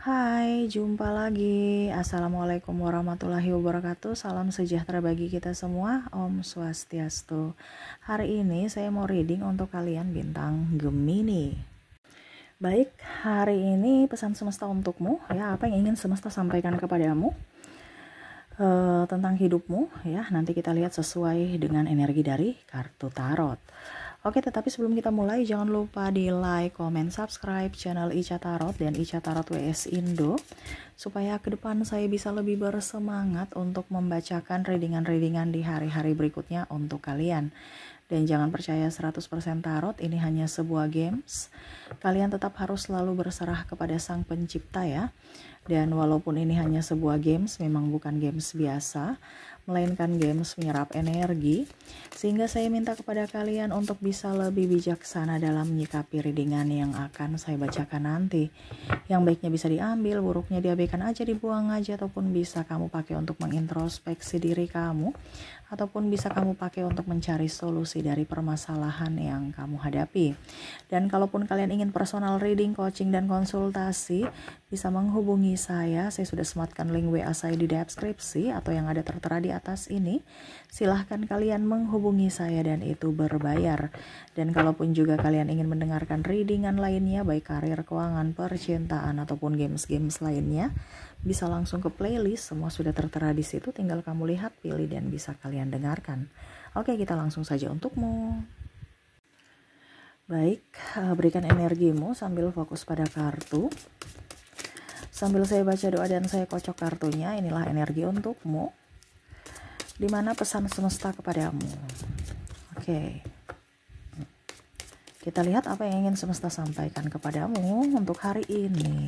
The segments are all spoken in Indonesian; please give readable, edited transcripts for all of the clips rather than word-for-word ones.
Hai, jumpa lagi. Assalamualaikum warahmatullahi wabarakatuh. Salam sejahtera bagi kita semua. Om Swastiastu. Hari ini saya mau reading untuk kalian bintang Gemini. Baik, hari ini pesan semesta untukmu. Ya, apa yang ingin semesta sampaikan kepadamu tentang hidupmu? Ya, nanti kita lihat sesuai dengan energi dari kartu tarot. Oke, tetapi sebelum kita mulai, jangan lupa di like, comment, subscribe channel Ica Tarot dan Ica Tarot WS Indo, supaya ke depan saya bisa lebih bersemangat untuk membacakan readingan-readingan di hari-hari berikutnya untuk kalian. Dan jangan percaya 100% tarot, ini hanya sebuah games. Kalian tetap harus selalu berserah kepada Sang Pencipta ya. Dan walaupun ini hanya sebuah games, memang bukan games biasa, melainkan games menyerap energi, sehingga saya minta kepada kalian untuk bisa lebih bijaksana dalam menyikapi readingan yang akan saya bacakan nanti. Yang baiknya bisa diambil, buruknya diabaikan aja, dibuang aja, ataupun bisa kamu pakai untuk mengintrospeksi diri kamu, ataupun bisa kamu pakai untuk mencari solusi dari permasalahan yang kamu hadapi. Dan kalaupun kalian ingin personal reading, coaching, dan konsultasi, bisa menghubungi saya sudah sematkan link WA saya di deskripsi atau yang ada tertera di atas ini. Silahkan kalian menghubungi saya dan itu berbayar. Dan kalaupun juga kalian ingin mendengarkan readingan lainnya, baik karir, keuangan, percintaan, ataupun games-games lainnya, bisa langsung ke playlist, semua sudah tertera di situ, tinggal kamu lihat, pilih, dan bisa kalian dengarkan. Oke, kita langsung saja untukmu. Baik, berikan energimu sambil fokus pada kartu. Sambil saya baca doa dan saya kocok kartunya, inilah energi untukmu. Dimana pesan semesta kepadamu. Oke. Kita lihat apa yang ingin semesta sampaikan kepadamu untuk hari ini.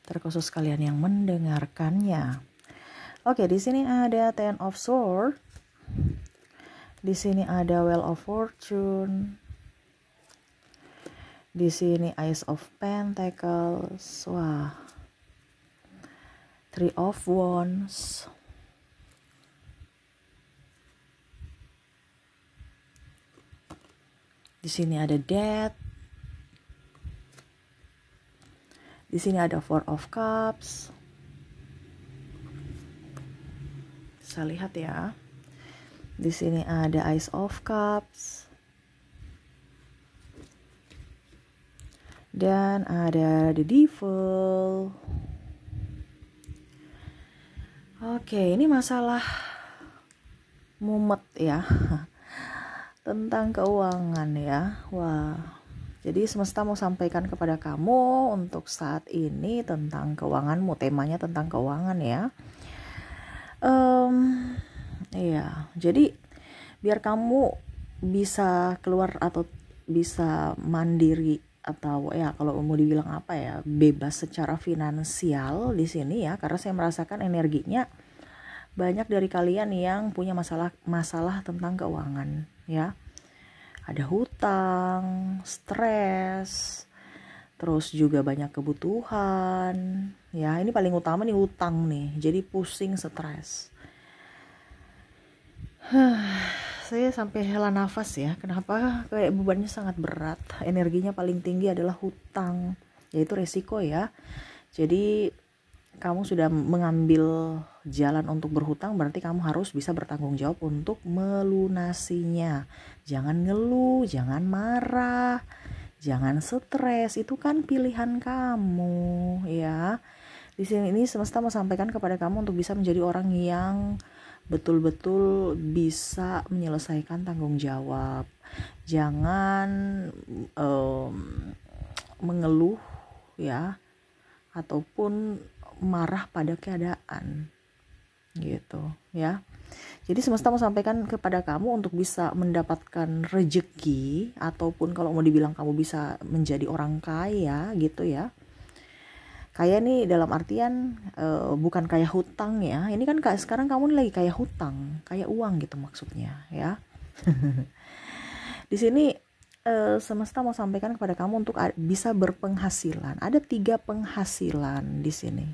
Terkhusus kalian yang mendengarkannya. Oke, di sini ada Ten of Swords. Di sini ada Wheel of Fortune. Di sini Ace of Pentacles. Wah. Three of Wands. Di sini ada Death. Di sini ada Four of Cups. Bisa lihat ya. Di sini ada Ace of Cups. Dan ada The Devil. Oke, ini masalah mumet ya. Tentang keuangan ya. Wah. Jadi semesta mau sampaikan kepada kamu untuk saat ini tentang keuanganmu. Temanya tentang keuangan ya. Iya. Jadi biar kamu bisa keluar atau bisa mandiri, atau ya kalau mau dibilang apa ya, bebas secara finansial di sini ya, karena saya merasakan energinya banyak dari kalian yang punya masalah tentang keuangan ya. Ada hutang, stres, terus juga banyak kebutuhan ya. Ini paling utama nih, hutang nih, jadi pusing, stres. Saya sampai hela nafas ya. Kenapa? Kayak bebannya sangat berat. Energinya paling tinggi adalah hutang, yaitu resiko ya. Jadi kamu sudah mengambil jalan untuk berhutang, berarti kamu harus bisa bertanggung jawab untuk melunasinya. Jangan ngeluh, jangan marah, jangan stres. Itu kan pilihan kamu ya. Di sini ini semesta mau sampaikan kepada kamu untuk bisa menjadi orang yang betul-betul bisa menyelesaikan tanggung jawab. Jangan mengeluh ya, ataupun marah pada keadaan gitu ya. Jadi semesta mau sampaikan kepada kamu untuk bisa mendapatkan rezeki, ataupun kalau mau dibilang kamu bisa menjadi orang kaya gitu ya. Kaya nih dalam artian bukan kayak hutang ya. Ini kan sekarang kamu lagi kayak hutang, kayak uang gitu maksudnya ya. Di sini semesta mau sampaikan kepada kamu untuk bisa berpenghasilan. Ada 3 penghasilan di sini.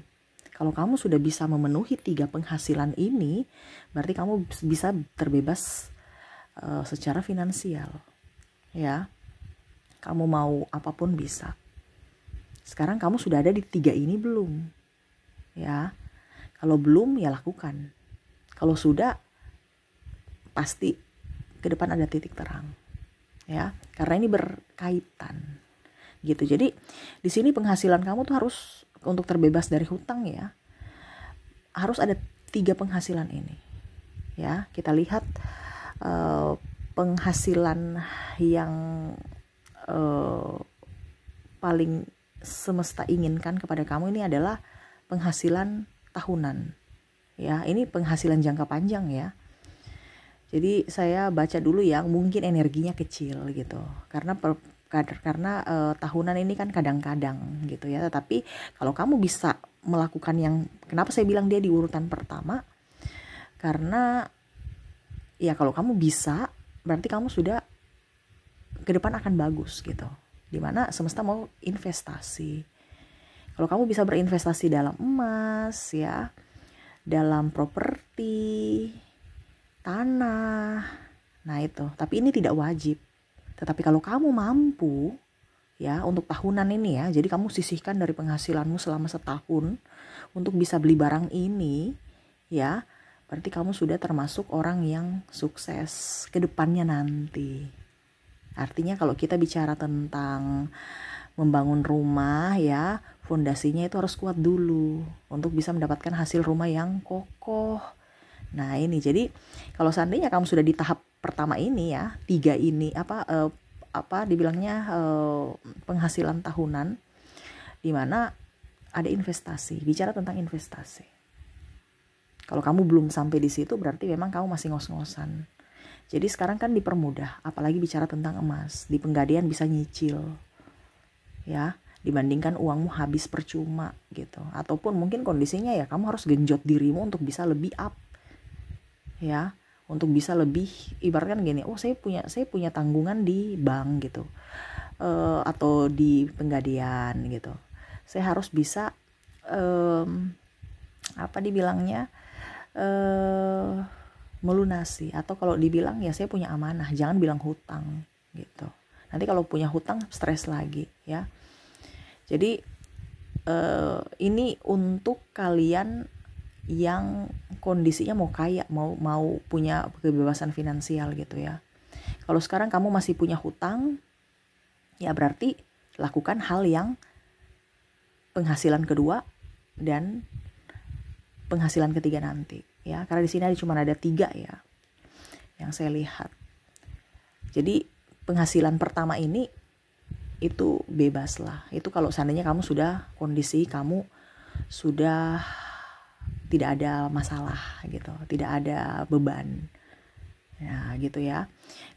Kalau kamu sudah bisa memenuhi 3 penghasilan ini, berarti kamu bisa terbebas secara finansial ya. Kamu mau apapun bisa. Sekarang kamu sudah ada di 3 ini belum? Ya. Kalau belum ya lakukan. Kalau sudah, pasti ke depan ada titik terang. Ya, karena ini berkaitan. Gitu. Jadi di sini penghasilan kamu tuh harus untuk terbebas dari hutang ya. Harus ada 3 penghasilan ini. Ya, kita lihat penghasilan yang paling semesta inginkan kepada kamu ini adalah penghasilan tahunan. Ya, ini penghasilan jangka panjang ya. Jadi saya baca dulu yang mungkin energinya kecil gitu. Karena tahunan ini kan kadang-kadang gitu ya. Tetapi kalau kamu bisa melakukan yang, kenapa saya bilang dia di urutan pertama? Karena ya kalau kamu bisa, berarti kamu sudah ke depan akan bagus gitu. Dimana semesta mau investasi. Kalau kamu bisa berinvestasi dalam emas ya, dalam properti, tanah, nah itu. Tapi ini tidak wajib. Tetapi kalau kamu mampu ya untuk tahunan ini ya, jadi kamu sisihkan dari penghasilanmu selama setahun untuk bisa beli barang ini ya, berarti kamu sudah termasuk orang yang sukses ke depannya nanti. Artinya kalau kita bicara tentang membangun rumah ya, fondasinya itu harus kuat dulu untuk bisa mendapatkan hasil rumah yang kokoh. Nah ini, jadi kalau seandainya kamu sudah di tahap pertama ini ya, 3 ini dibilangnya penghasilan tahunan, dimana ada investasi, bicara tentang investasi. Kalau kamu belum sampai di situ berarti memang kamu masih ngos-ngosan. Jadi sekarang kan dipermudah, apalagi bicara tentang emas, di Penggadian bisa nyicil ya, dibandingkan uangmu habis percuma gitu. Ataupun mungkin kondisinya ya kamu harus genjot dirimu untuk bisa lebih up ya, untuk bisa lebih, ibaratkan gini, oh saya punya tanggungan di bank gitu, atau di Penggadian gitu, saya harus bisa melunasi, atau kalau dibilang ya saya punya amanah, jangan bilang hutang gitu. Nanti kalau punya hutang stres lagi ya. Jadi ini untuk kalian yang kondisinya mau kaya, mau punya kebebasan finansial gitu ya. Kalau sekarang kamu masih punya hutang, ya berarti lakukan hal yang penghasilan kedua dan penghasilan ketiga nanti ya, karena di sini cuma ada 3 ya yang saya lihat. Jadi penghasilan pertama ini itu bebas lah, itu kalau seandainya kamu sudah kondisi kamu sudah tidak ada masalah gitu, tidak ada beban ya gitu ya.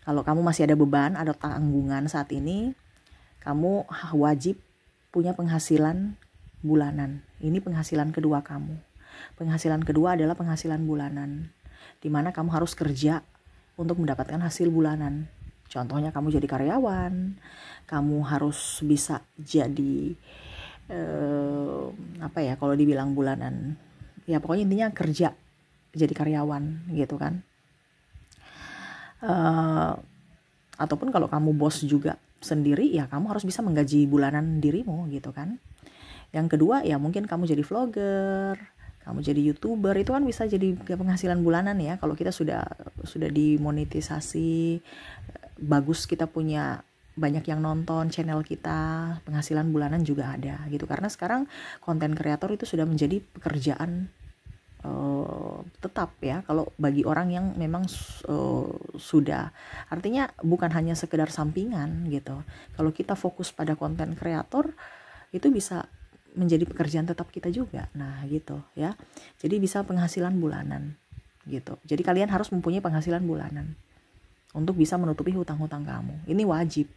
Kalau kamu masih ada beban, ada tanggungan saat ini, kamu wajib punya penghasilan bulanan. Ini penghasilan kedua kamu. Penghasilan kedua adalah penghasilan bulanan, dimana kamu harus kerja untuk mendapatkan hasil bulanan. Contohnya kamu jadi karyawan, kamu harus bisa jadi kalau dibilang bulanan, ya pokoknya intinya kerja jadi karyawan gitu kan. Ataupun kalau kamu bos juga sendiri, ya kamu harus bisa menggaji bulanan dirimu gitu kan. Yang kedua ya mungkin kamu jadi vlogger, kamu jadi YouTuber, itu kan bisa jadi penghasilan bulanan ya. Kalau kita sudah dimonetisasi, bagus, kita punya banyak yang nonton channel kita, penghasilan bulanan juga ada gitu. Karena sekarang konten kreator itu sudah menjadi pekerjaan tetap ya, kalau bagi orang yang memang sudah, artinya bukan hanya sekedar sampingan gitu. Kalau kita fokus pada konten kreator, itu bisa menjadi pekerjaan tetap kita juga. Nah gitu ya, jadi bisa penghasilan bulanan gitu. Jadi kalian harus mempunyai penghasilan bulanan untuk bisa menutupi hutang-hutang kamu. Ini wajib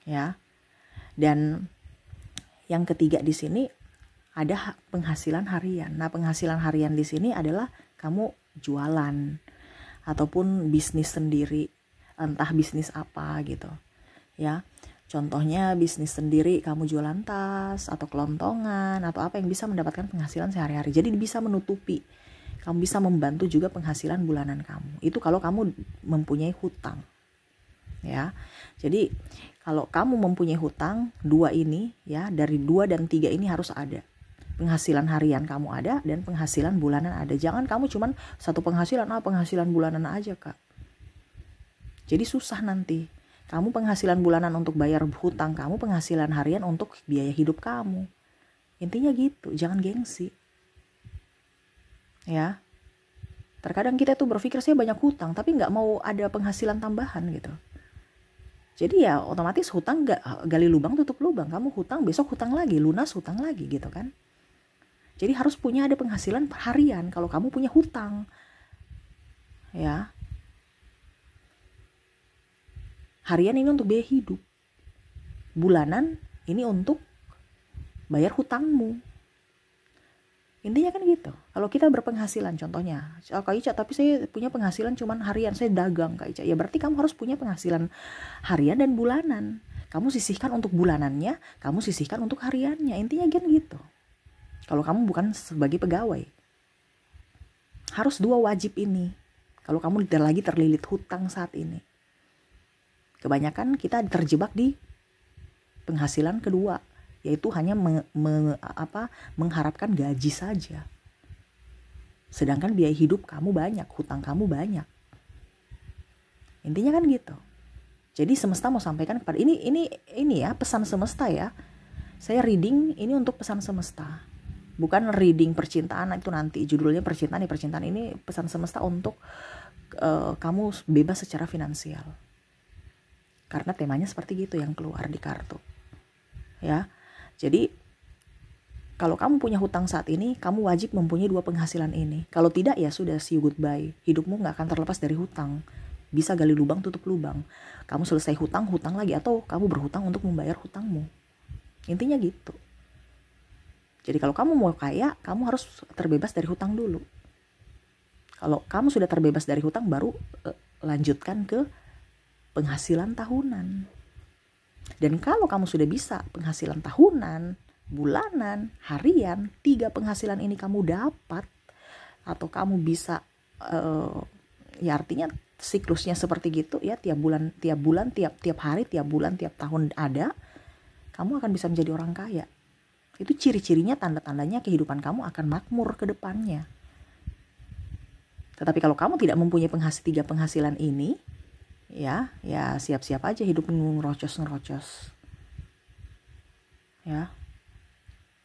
ya. Dan yang ketiga di sini ada penghasilan harian. Nah penghasilan harian di sini adalah kamu jualan ataupun bisnis sendiri, entah bisnis apa gitu ya. Contohnya bisnis sendiri, kamu jualan tas atau kelontongan atau apa yang bisa mendapatkan penghasilan sehari-hari. Jadi bisa menutupi, kamu bisa membantu juga penghasilan bulanan kamu. Itu kalau kamu mempunyai hutang ya. Jadi Kalau kamu mempunyai hutang, dua ini ya, dari 2 dan 3 ini harus ada. Penghasilan harian kamu ada dan penghasilan bulanan ada. Jangan kamu cuman satu penghasilan, penghasilan bulanan aja Kak. Jadi susah nanti. Kamu penghasilan bulanan untuk bayar hutang kamu, penghasilan harian untuk biaya hidup kamu. Intinya gitu, jangan gengsi. Ya. Terkadang kita tuh berpikir saya banyak hutang, tapi nggak mau ada penghasilan tambahan gitu. Jadi ya otomatis hutang gali lubang tutup lubang. Kamu hutang, besok hutang lagi, lunas hutang lagi gitu kan. Jadi harus punya ada penghasilan harian kalau kamu punya hutang. Ya. Harian ini untuk biaya hidup. Bulanan ini untuk bayar hutangmu. Intinya kan gitu. Kalau kita berpenghasilan contohnya, Kak Ica tapi saya punya penghasilan cuman harian, saya dagang Kak Ica. Ya berarti kamu harus punya penghasilan harian dan bulanan. Kamu sisihkan untuk bulanannya, kamu sisihkan untuk hariannya. Intinya kan gitu. Kalau kamu bukan sebagai pegawai. Harus dua wajib ini. Kalau kamu lagi terlilit hutang saat ini. Kebanyakan kita terjebak di penghasilan kedua, yaitu hanya mengharapkan gaji saja. Sedangkan biaya hidup kamu banyak, hutang kamu banyak. Intinya kan gitu. Jadi semesta mau sampaikan kepada ini ya, pesan semesta ya. Saya reading ini untuk pesan semesta. Bukan reading percintaan, itu nanti judulnya percintaan. Percintaan ini pesan semesta untuk kamu bebas secara finansial. Karena temanya seperti gitu yang keluar di kartu. Ya. Jadi kalau kamu punya hutang saat ini, kamu wajib mempunyai dua penghasilan ini. Kalau tidak ya sudah, see you goodbye. Hidupmu gak akan terlepas dari hutang. Bisa gali lubang tutup lubang. Kamu selesai hutang lagi, atau kamu berhutang untuk membayar hutangmu. Intinya gitu. Jadi kalau kamu mau kaya, kamu harus terbebas dari hutang dulu. Kalau kamu sudah terbebas dari hutang, baru lanjutkan ke penghasilan tahunan. Dan kalau kamu sudah bisa penghasilan tahunan, bulanan, harian, 3 penghasilan ini kamu dapat, atau kamu bisa ya artinya siklusnya seperti gitu ya, tiap bulan, tiap hari, tiap bulan, tiap tahun ada, kamu akan bisa menjadi orang kaya. Itu ciri-cirinya, tanda-tandanya kehidupan kamu akan makmur ke depannya. Tetapi kalau kamu tidak mempunyai 3 penghasilan ini, ya siap-siap aja hidupmu ngerocos. Ya.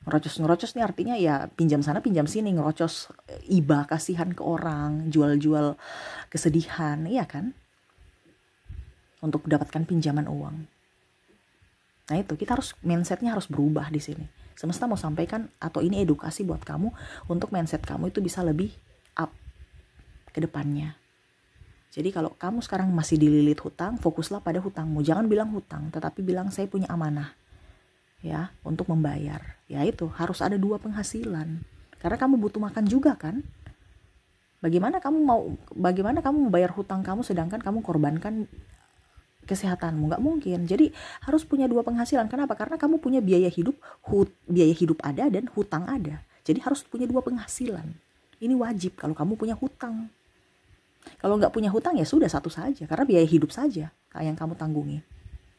Ngerocos nih artinya ya pinjam sana pinjam sini, ngerocos iba kasihan ke orang, jual-jual kesedihan, iya kan? Untuk mendapatkan pinjaman uang. Nah itu, kita harus, mindsetnya harus berubah di sini. Semesta mau sampaikan, atau ini edukasi buat kamu, untuk mindset kamu itu bisa lebih up ke depannya. Jadi kalau kamu sekarang masih dililit hutang, fokuslah pada hutangmu. Jangan bilang hutang, tetapi bilang saya punya amanah. Ya, untuk membayar. Ya itu, harus ada 2 penghasilan. Karena kamu butuh makan juga kan? Bagaimana kamu membayar hutang kamu sedangkan kamu korbankan kesehatanmu? Nggak mungkin. Jadi harus punya 2 penghasilan. Kenapa? Karena kamu punya biaya hidup ada dan hutang ada. Jadi harus punya 2 penghasilan. Ini wajib kalau kamu punya hutang. Kalau nggak punya hutang ya sudah, satu saja. Karena biaya hidup saja yang kamu tanggungi.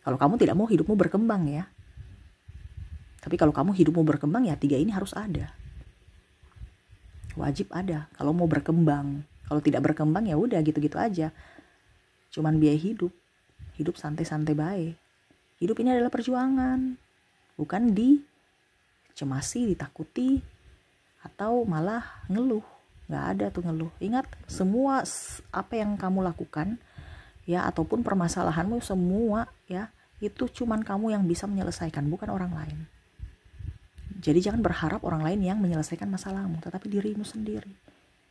Kalau kamu tidak mau hidupmu berkembang ya. Tapi kalau kamu hidupmu berkembang ya 3 ini harus ada. Wajib ada kalau mau berkembang. Kalau tidak berkembang ya udah gitu-gitu aja. Cuman biaya hidup. Hidup santai-santai baik. Hidup ini adalah perjuangan. Bukan dicemasi, ditakuti, atau malah ngeluh. Nggak ada tuh ngeluh. Ingat, semua apa yang kamu lakukan ya, ataupun permasalahanmu semua ya, itu cuman kamu yang bisa menyelesaikan, bukan orang lain. Jadi jangan berharap orang lain yang menyelesaikan masalahmu, tetapi dirimu sendiri.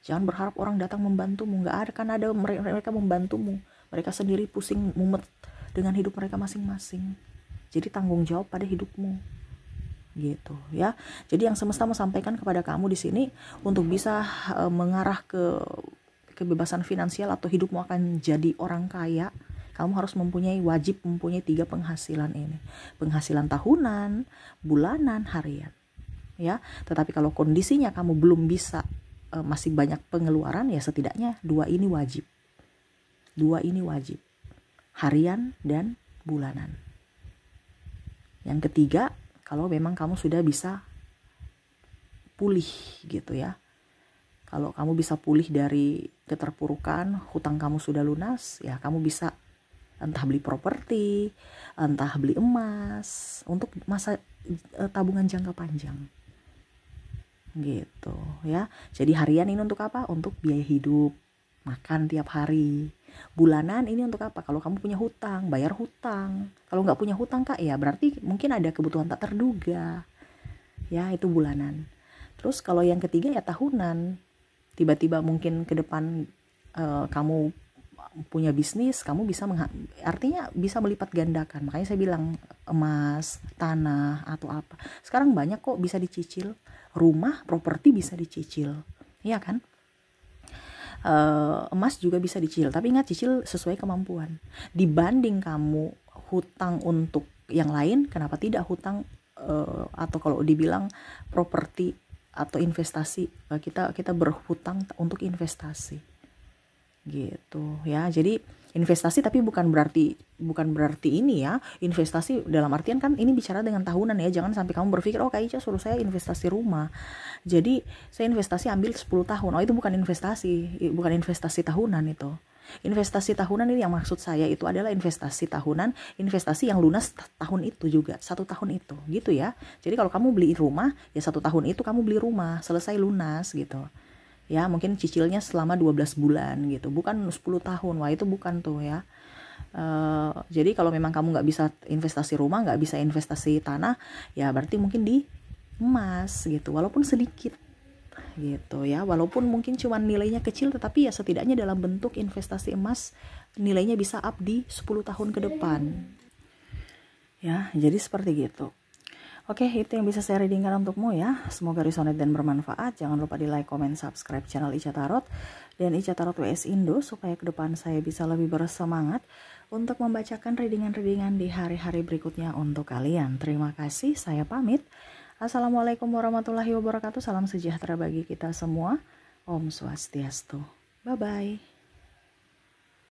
Jangan berharap orang datang membantumu. Nggak akan ada mereka membantumu. Mereka sendiri pusing mumet dengan hidup mereka masing-masing. Jadi tanggung jawab pada hidupmu. Gitu ya. Jadi yang semesta mau sampaikan kepada kamu di sini, untuk bisa mengarah ke kebebasan finansial atau hidupmu akan jadi orang kaya, kamu harus wajib mempunyai 3 penghasilan ini. Penghasilan tahunan, bulanan, harian. Ya, tetapi kalau kondisinya kamu belum bisa, masih banyak pengeluaran, ya setidaknya 2 ini wajib. 2 ini wajib. Harian dan bulanan. Yang ketiga, kalau memang kamu sudah bisa pulih gitu ya. Kalau kamu bisa pulih dari keterpurukan, hutang kamu sudah lunas, ya kamu bisa entah beli properti, entah beli emas untuk masa tabungan jangka panjang. Gitu ya. Jadi harian ini untuk apa? Untuk biaya hidup, makan tiap hari. Bulanan ini untuk apa? Kalau kamu punya hutang, bayar hutang. Kalau nggak punya hutang Kak, ya berarti mungkin ada kebutuhan tak terduga. Ya, itu bulanan. Terus kalau yang ketiga ya tahunan. Tiba-tiba mungkin ke depan kamu punya bisnis, kamu bisa artinya bisa melipat gandakan. Makanya saya bilang emas, tanah atau apa. Sekarang banyak kok bisa dicicil. Rumah, properti bisa dicicil. Iya kan? Emas juga bisa dicicil, tapi ingat cicil sesuai kemampuan. Dibanding kamu hutang untuk yang lain, kenapa tidak hutang atau kalau dibilang properti atau investasi, kita berhutang untuk investasi gitu ya. Jadi investasi tapi bukan berarti ini ya, investasi dalam artian kan ini bicara dengan tahunan ya. Jangan sampai kamu berpikir oh Kak Ica suruh saya investasi rumah, jadi saya investasi ambil 10 tahun. Oh itu bukan investasi tahunan itu. Investasi tahunan ini yang maksud saya itu adalah investasi tahunan, investasi yang lunas tahun itu juga, 1 tahun itu gitu ya. Jadi kalau kamu beli rumah ya 1 tahun itu kamu beli rumah selesai lunas gitu ya. Mungkin cicilnya selama 12 bulan gitu, bukan 10 tahun. Wah itu bukan tuh ya. Jadi kalau memang kamu nggak bisa investasi rumah, nggak bisa investasi tanah, ya berarti mungkin di emas gitu, walaupun sedikit gitu ya, walaupun mungkin cuma nilainya kecil, tetapi ya setidaknya dalam bentuk investasi emas nilainya bisa up di 10 tahun ke depan ya. Jadi seperti gitu. Oke, itu yang bisa saya readingkan untukmu ya. Semoga resonate dan bermanfaat. Jangan lupa di like, comment, subscribe channel Ica Tarot dan Ica Tarot WS Indo supaya ke depan saya bisa lebih bersemangat untuk membacakan readingan-readingan di hari-hari berikutnya untuk kalian. Terima kasih, saya pamit. Assalamualaikum warahmatullahi wabarakatuh. Salam sejahtera bagi kita semua. Om Swastiastu. Bye-bye.